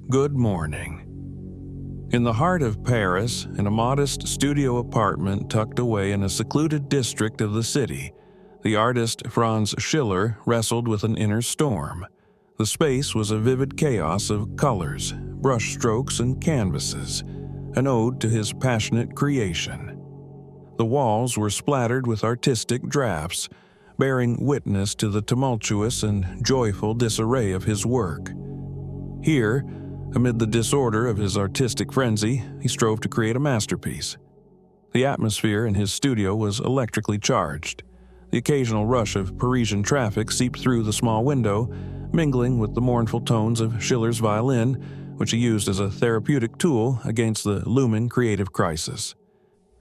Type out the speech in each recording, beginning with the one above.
Good morning. In the heart of Paris, in a modest studio apartment tucked away in a secluded district of the city, the artist Franz Schiller wrestled with an inner storm. The space was a vivid chaos of colors, brushstrokes, and canvases, an ode to his passionate creation. The walls were splattered with artistic drafts, bearing witness to the tumultuous and joyful disarray of his work. Here, amid the disorder of his artistic frenzy, he strove to create a masterpiece. The atmosphere in his studio was electrically charged. The occasional rush of Parisian traffic seeped through the small window, mingling with the mournful tones of Schiller's violin, which he used as a therapeutic tool against the looming creative crisis.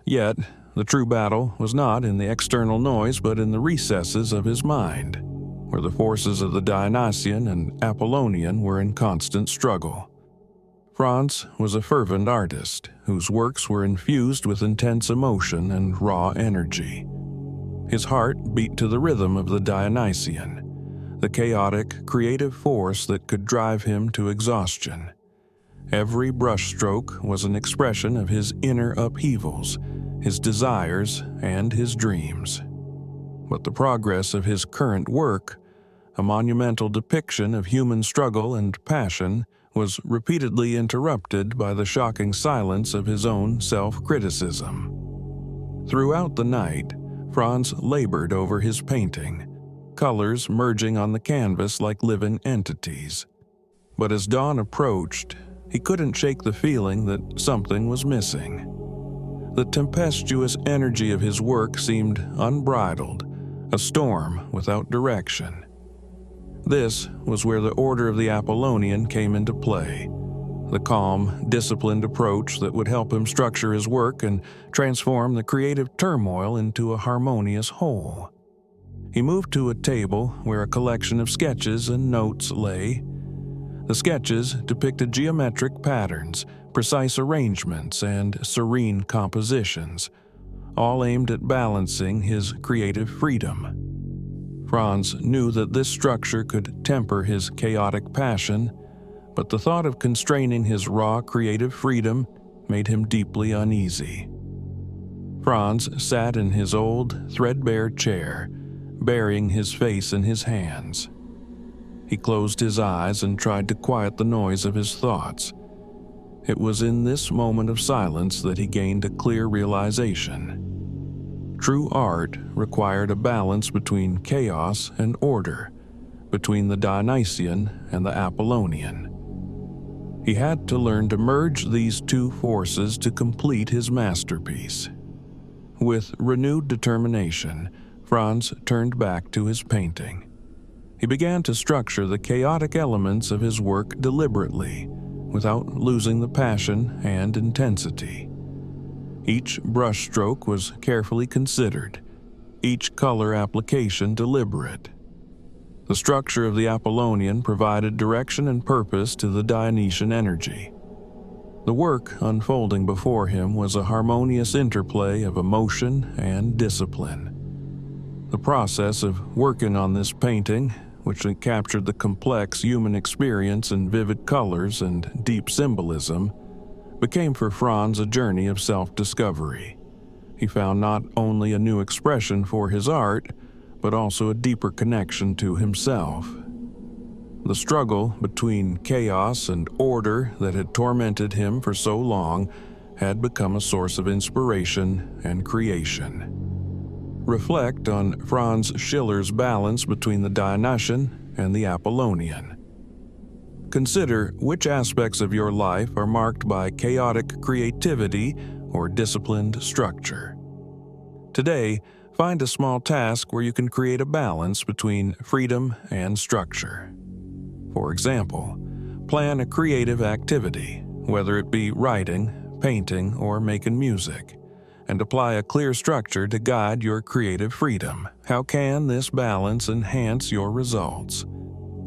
Yet, the true battle was not in the external noise but in the recesses of his mind, where the forces of the Dionysian and Apollonian were in constant struggle. Franz was a fervent artist whose works were infused with intense emotion and raw energy. His heart beat to the rhythm of the Dionysian, the chaotic, creative force that could drive him to exhaustion. Every brushstroke was an expression of his inner upheavals, his desires, and his dreams. But the progress of his current work, a monumental depiction of human struggle and passion, was repeatedly interrupted by the shocking silence of his own self-criticism. Throughout the night, Franz labored over his painting, colors merging on the canvas like living entities. But as dawn approached, he couldn't shake the feeling that something was missing. The tempestuous energy of his work seemed unbridled, a storm without direction. This was where the order of the Apollonian came into play, the calm, disciplined approach that would help him structure his work and transform the creative turmoil into a harmonious whole. He moved to a table where a collection of sketches and notes lay. The sketches depicted geometric patterns, precise arrangements, and serene compositions, all aimed at balancing his creative freedom. Franz knew that this structure could temper his chaotic passion, but the thought of constraining his raw creative freedom made him deeply uneasy. Franz sat in his old, threadbare chair, burying his face in his hands. He closed his eyes and tried to quiet the noise of his thoughts. It was in this moment of silence that he gained a clear realization. True art required a balance between chaos and order, between the Dionysian and the Apollonian. He had to learn to merge these two forces to complete his masterpiece. With renewed determination, Franz turned back to his painting. He began to structure the chaotic elements of his work deliberately, without losing the passion and intensity. Each brushstroke was carefully considered, each color application deliberate. The structure of the Apollonian provided direction and purpose to the Dionysian energy. The work unfolding before him was a harmonious interplay of emotion and discipline. The process of working on this painting, which captured the complex human experience in vivid colors and deep symbolism, became for Franz a journey of self-discovery. He found not only a new expression for his art, but also a deeper connection to himself. The struggle between chaos and order that had tormented him for so long had become a source of inspiration and creation. Reflect on Franz Schiller's balance between the Dionysian and the Apollonian. Consider which aspects of your life are marked by chaotic creativity or disciplined structure. Today, find a small task where you can create a balance between freedom and structure. For example, plan a creative activity, whether it be writing, painting, or making music, and apply a clear structure to guide your creative freedom. How can this balance enhance your results?